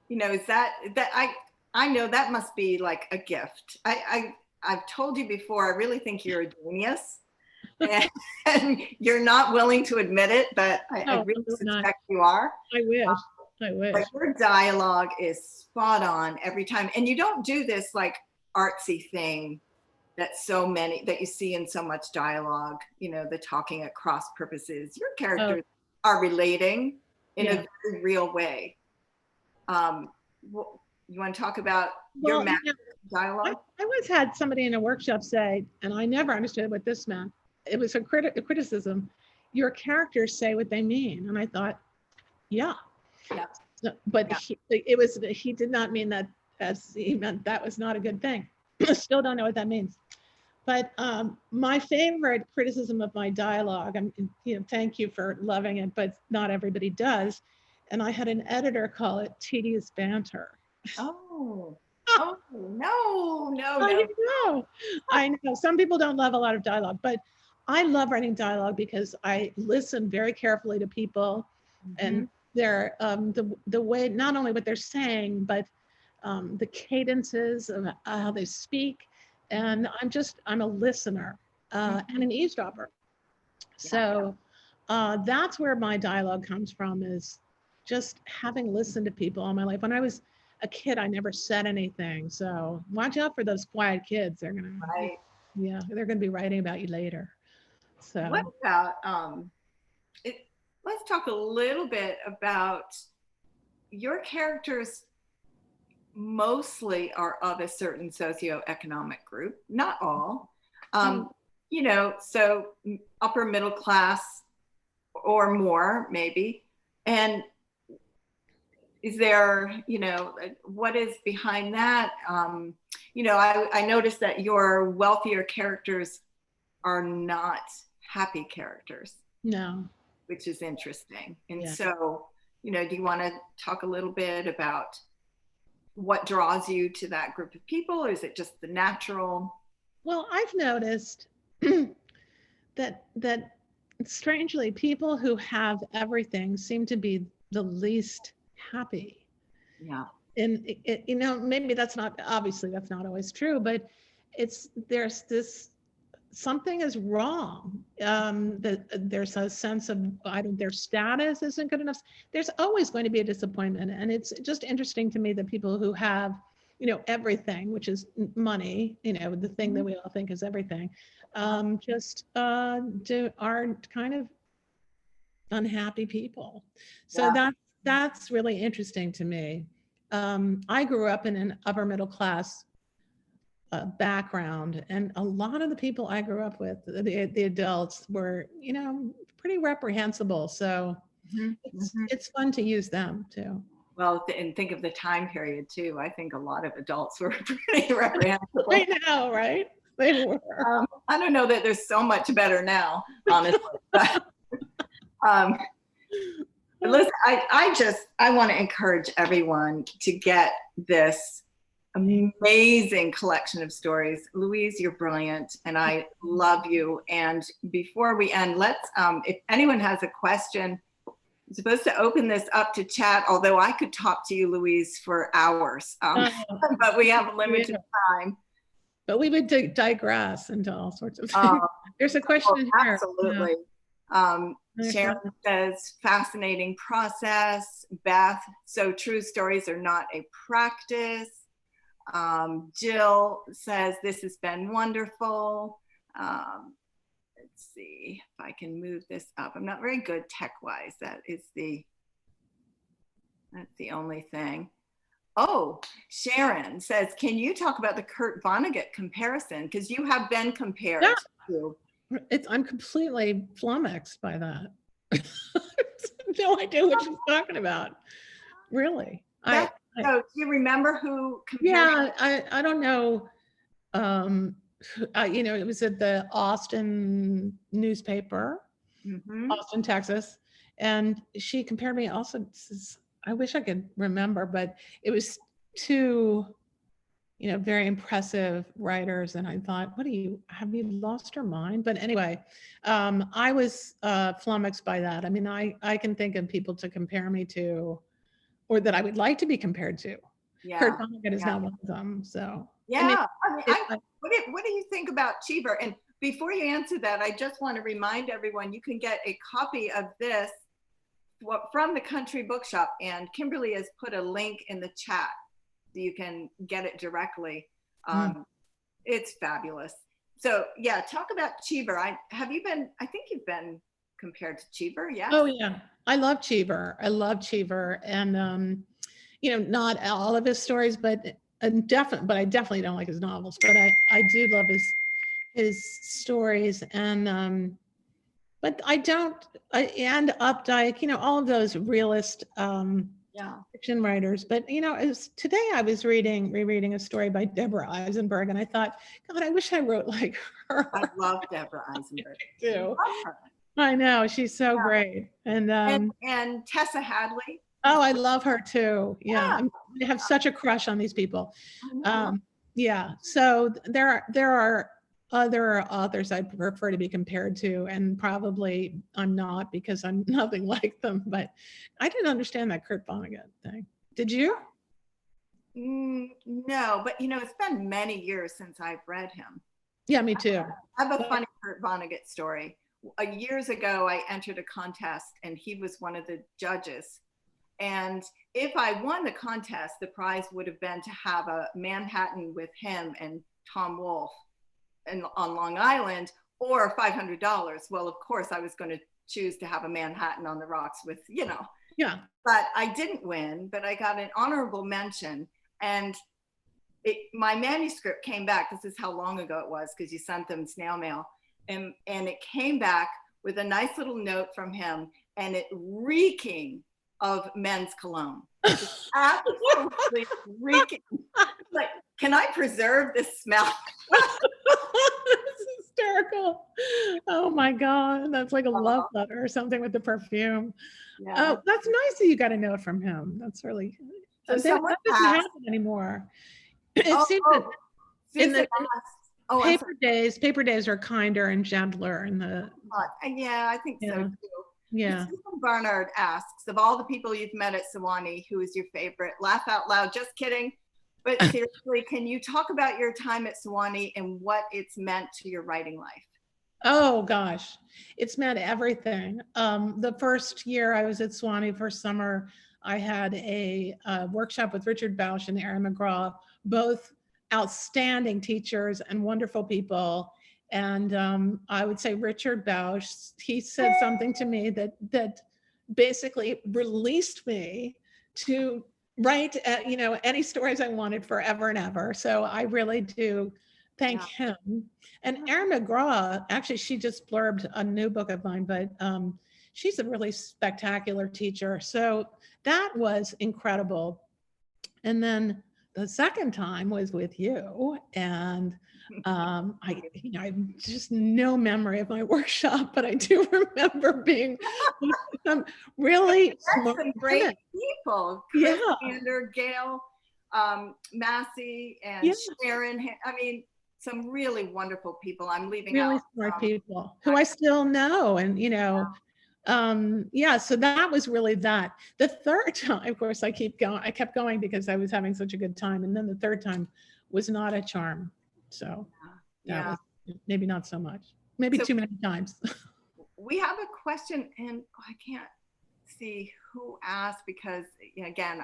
You know, is that I know that must be like a gift. I've told you before, I really think you're a genius, and you're not willing to admit it, but I really suspect you are. I wish. But your dialogue is spot on every time, and you don't do this like artsy thing that you see in so much dialogue, you know, the talking at cross purposes. Your characters are relating in a very real way. You want to talk about your dialogue? I once had somebody in a workshop say, and I never understood what this meant. It was a criticism. Your characters say what they mean. And I thought, yeah. But he did not mean that, as he meant that was not a good thing. I still don't know what that means. But my favorite criticism of my dialogue, you know, thank you for loving it, but not everybody does. And I had an editor call it tedious banter. No. I know. Some people don't love a lot of dialogue, but I love writing dialogue because I listen very carefully to people, and they're the way, not only what they're saying, but the cadences of how they speak. And I'm a listener and an eavesdropper. So that's where my dialogue comes from, is just having listened to people all my life. When I was a kid, I never said anything. So watch out for those quiet kids. They're gonna be writing about you later. So what about let's talk a little bit about your characters. Mostly are of a certain socioeconomic group, not all. You know, so upper middle class or more, maybe. And is there, you know, what is behind that? You know, I noticed that your wealthier characters are not happy characters. No. Which is interesting. And so, you know, do you want to talk a little bit about what draws you to that group of people, or is it just the natural? Well, I've noticed that strangely, people who have everything seem to be the least happy. Yeah. And maybe that's not, obviously that's not always true, but there's this, something is wrong. That there's a sense of their status isn't good enough. There's always going to be a disappointment. And it's just interesting to me that people who have, everything, which is money, the thing that we all think is everything, aren't kind of unhappy people. So that's really interesting to me. I grew up in an upper middle class background, and a lot of the people I grew up with, the adults, were pretty reprehensible. So it's fun to use them too. Well, and think of the time period too. I think a lot of adults were pretty reprehensible. I know, right? They were. I don't know that there's so much better now, honestly. But listen, I want to encourage everyone to get this amazing collection of stories. Louise, you're brilliant, and I love you. And before we end, let's, if anyone has a question, I'm supposed to open this up to chat, although I could talk to you, Louise, for hours, but we have limited time. But we would digress into all sorts of things. There's a question here. Absolutely. Sharon says, fascinating process. Beth, so true, stories are not a practice. Jill says, this has been wonderful. Let's see if I can move this up. I'm not very good tech-wise. That's the only thing. Oh, Sharon says, can you talk about the Kurt Vonnegut comparison? Because you have been compared to. I'm completely flummoxed by that. No idea what she's talking about. Really. So do you remember who compared? Yeah, I don't know. It was at the Austin newspaper, Austin, Texas. And she compared me also, I wish I could remember, but it was two, very impressive writers. And I thought, have you lost your mind? But anyway, I was flummoxed by that. I mean, I can think of people to compare me to, or that I would like to be compared to. Yeah. Kurt Vonnegut is not one of them. So yeah, what do you think about Cheever? And before you answer that, I just want to remind everyone, you can get a copy of this from the Country Bookshop, and Kimberly has put a link in the chat so you can get it directly. It's fabulous. So yeah, talk about Cheever. I think you've been compared to Cheever, yeah? Oh yeah, I love Cheever. And not all of his stories, but I definitely don't like his novels, but I do love his stories. And but I don't, and Updike, all of those realist fiction writers. But today I was rereading a story by Deborah Eisenberg, and I thought, God, I wish I wrote like her. I love Deborah Eisenberg. I do. I know, she's so great. And Tessa Hadley. Oh, I love her too. Yeah. I have such a crush on these people. Yeah. So there are other authors I prefer to be compared to, and probably I'm not, because I'm nothing like them. But I didn't understand that Kurt Vonnegut thing. Did you? No, but it's been many years since I've read him. Yeah, me too. I have a funny Kurt Vonnegut story. Years ago, I entered a contest, and he was one of the judges. And if I won the contest, the prize would have been to have a Manhattan with him and Tom Wolfe on Long Island, or $500. Well, of course, I was going to choose to have a Manhattan on the rocks with, Yeah. But I didn't win, but I got an honorable mention. And my manuscript came back. This is how long ago it was, because you sent them snail mail. And it came back with a nice little note from him, and it reeking of men's cologne. Absolutely reeking. Like, can I preserve this smell? That's hysterical. Oh my God. That's like a love letter or something with the perfume. Yeah. Oh, that's nice that you got a note from him. That's really, So someone that doesn't asked, happen anymore. It oh, seems that in Susan the asked, oh, I'm sorry. paper days are kinder and gentler in the, Yeah, I think so yeah, too. yeah. Susan Barnard asks, of all the people you've met at Sewannee, who is your favorite? Laugh out loud, just kidding. But seriously, can you talk about your time at Sewannee and what it's meant to your writing life? Oh gosh, it's meant everything. The first year I was at Sewannee, first summer, I had a workshop with Richard Bausch and Erin McGraw, both outstanding teachers and wonderful people. And I would say Richard Bausch, he said something to me that basically released me to write, any stories I wanted forever and ever. So I really do thank him. And Erin McGraw, actually, she just blurbed a new book of mine, but she's a really spectacular teacher. So that was incredible. And then the second time was with you. And I just no memory of my workshop, but I do remember being with some really smart, some great people. Yeah. Christander, Gail, Massey, and Sharon. I mean, some really wonderful people. I'm leaving really out smart people who I still know. And, so that was really that. The third time, of course, I kept going because I was having such a good time. And then the third time was not a charm. So that was maybe not so much, maybe too many times. We have a question, and I can't see who asked because, again,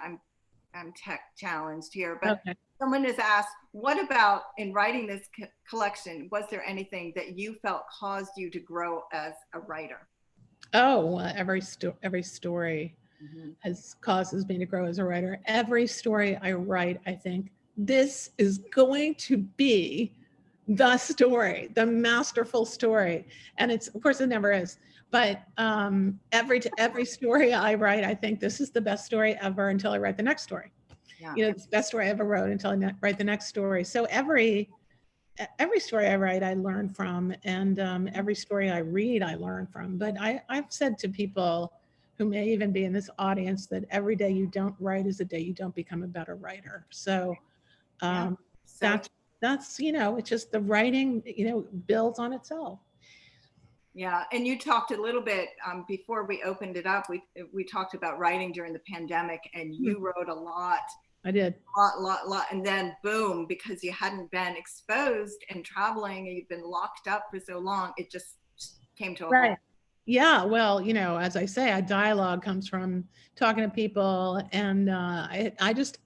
I'm tech challenged here, but someone has asked, what about in writing this collection, was there anything that you felt caused you to grow as a writer? Oh, well, every story causes me to grow as a writer. Every story I write, I think this is going to be the story, the masterful story. And it's, of course, it never is. But every story I write, I think this is the best story ever until I write the next story. It's the best story I ever wrote until I write the next story. So every story I write, I learn from, and every story I read, I learn from. But I've said to people who may even be in this audience that every day you don't write is a day you don't become a better writer. So that's it's just the writing, builds on itself. Yeah, and you talked a little bit before we opened it up. We talked about writing during the pandemic, and you wrote a lot. I did. A lot, and then boom, because you hadn't been exposed and traveling, and you've been locked up for so long, it just came to a halt. Yeah, well, as I say, a dialogue comes from talking to people, and I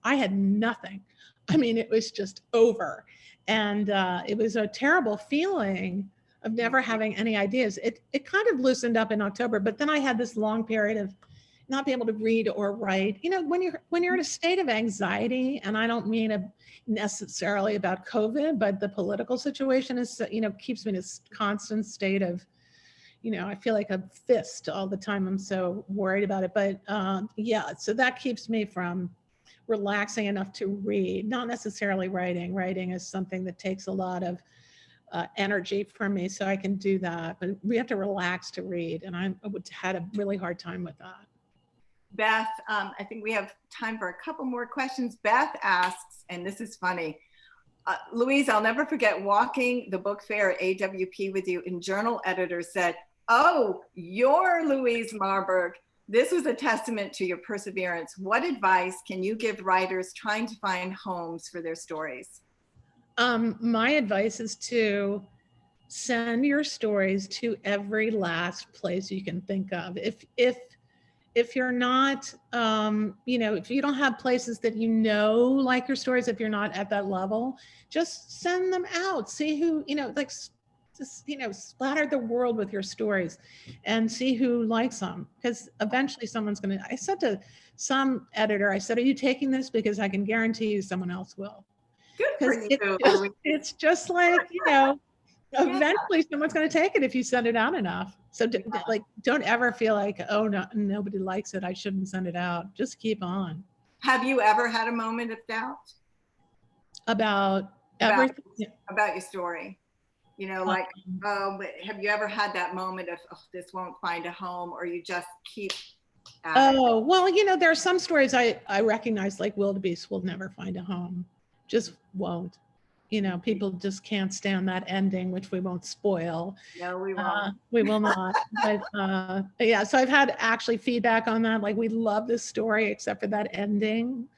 had nothing. I mean, it was just over, and it was a terrible feeling of never having any ideas. It kind of loosened up in October, but then I had this long period of not being able to read or write. When you're in a state of anxiety, and I don't mean necessarily about COVID, but the political situation is, keeps me in this constant state of, I feel like a fist all the time. I'm so worried about it. But so that keeps me from relaxing enough to read, not necessarily writing. Writing is something that takes a lot of energy from me, so I can do that. But we have to relax to read, and I had a really hard time with that. Beth, I think we have time for a couple more questions. Beth asks, and this is funny, Louise, I'll never forget walking the book fair at AWP with you, and journal editors said, "Oh, you're Louise Marburg. This was a testament to your perseverance. What advice can you give writers trying to find homes for their stories?" My advice is to send your stories to every last place you can think of. If you're not, if you don't have places that like your stories, if you're not at that level, just send them out. See who, splatter the world with your stories and see who likes them. Because eventually someone's I said to some editor, I said, "Are you taking this? Because I can guarantee you someone else will." Because it's just like, eventually someone's going to take it if you send it out enough. So don't ever feel like, oh, no, nobody likes it, I shouldn't send it out. Just keep on. Have you ever had a moment of doubt? About everything? About your story? Have you ever had that moment of, oh, this won't find a home, or you just keep Oh, well, you know, there are some stories I recognize, like Wildebeest will never find a home, just won't. You know, people just can't stand that ending, which we won't spoil. No, we won't. We will not. But yeah, so I've had actually feedback on that. Like, we love this story except for that ending.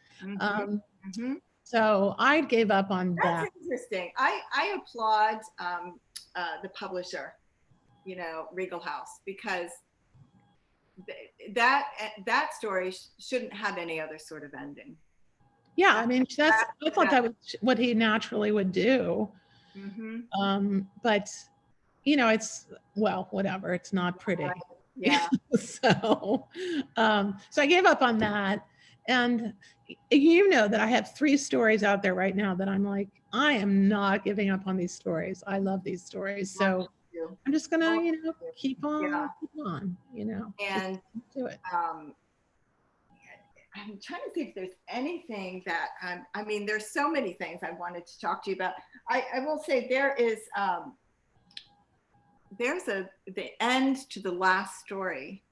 So I gave up on that. That's interesting. I applaud the publisher, you know, Regal House, because that story shouldn't have any other sort of ending. Yeah, I mean, I thought that was what he naturally would do. But you know, it's, well, whatever, it's not pretty. Right. Yeah. So I gave up on that. And you know that I have 3 stories out there right now that I'm like, I am not giving up on these stories. I love these stories. So I'm just gonna, you know, keep on, you know, and do it. I'm trying to see if there's anything that I mean, there's so many things I wanted to talk to you about. I will say there's the end to the last story.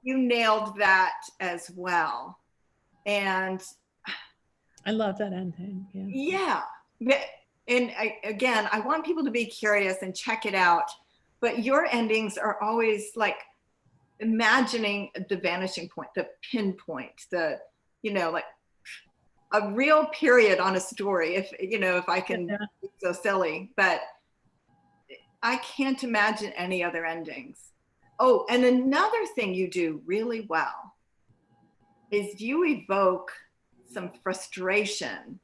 You nailed that as well. And I love that ending. Yeah. And again, I want people to be curious and check it out. But your endings are always like imagining the vanishing point, the pinpoint, the, you know, like a real period on a story, if, you know, if I can be so silly, but I can't imagine any other endings. Oh, and another thing you do really well is you evoke some frustration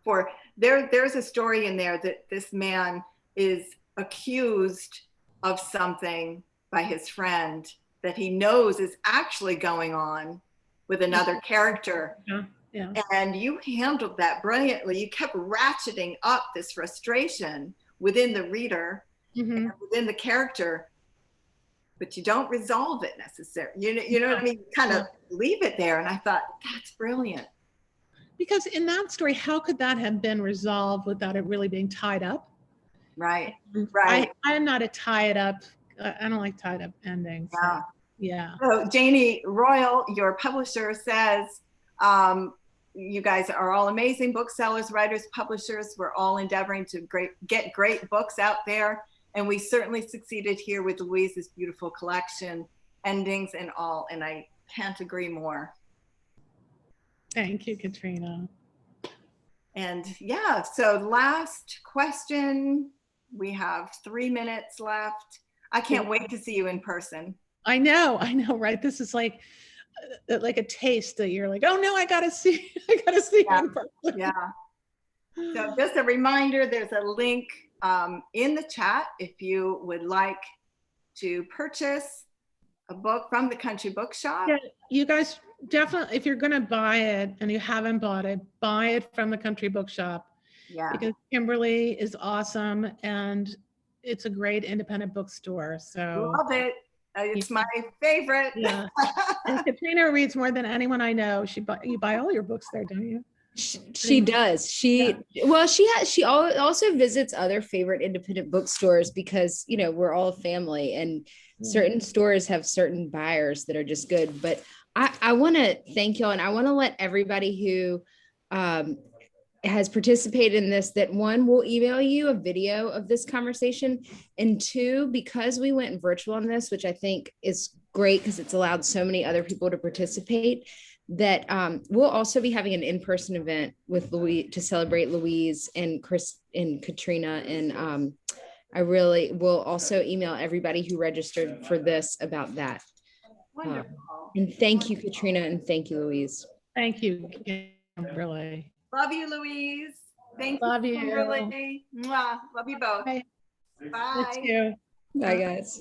for, there's a story in there that this man is accused of something by his friend that he knows is actually going on with another character. And you handled that brilliantly. You kept ratcheting up this frustration within the reader and within the character, but you don't resolve it necessarily. You know what I mean? You kind of leave it there. And I thought, that's brilliant. Because in that story, how could that have been resolved without it really being tied up? Right. I am not a tie it up. I don't like tied up endings. Yeah. So Janie Royal, your publisher, says, you guys are all amazing booksellers, writers, publishers. We're all endeavoring to get great books out there. And we certainly succeeded here with Louise's beautiful collection, endings and all. And I can't agree more. Thank you, Katrina. And yeah, so last question. We have 3 minutes left. I can't wait to see you in person. I know, right? This is like a taste that you're like, oh no, I gotta see you in person. Yeah. So just a reminder, there's a link in the chat if you would like to purchase a book from the Country Bookshop. Yeah, you guys definitely, if you're gonna buy it and you haven't bought it, buy it from the Country Bookshop. Yeah. Because Kimberly is awesome and it's a great independent bookstore. So love it. It's my favorite. Yeah. And Katrina reads more than anyone I know. You buy all your books there, don't you? She does. She also visits other favorite independent bookstores because, you know, we're all a family and certain stores have certain buyers that are just good. But I want to thank y'all, and I want to let everybody who has participated in this, that 1, we'll email you a video of this conversation, and 2, because we went virtual on this, which I think is great because it's allowed so many other people to participate, that we'll also be having an in-person event with Louise to celebrate Louise and Chris and Katrina. And I really will also email everybody who registered for this about that. Wonderful. And thank you, Katrina, and thank you, Louise. Thank you, Kimberly. Love you, Louise. Thank you, Kimberly. Mwah. Love you both. Bye. Bye. You too. Bye, guys.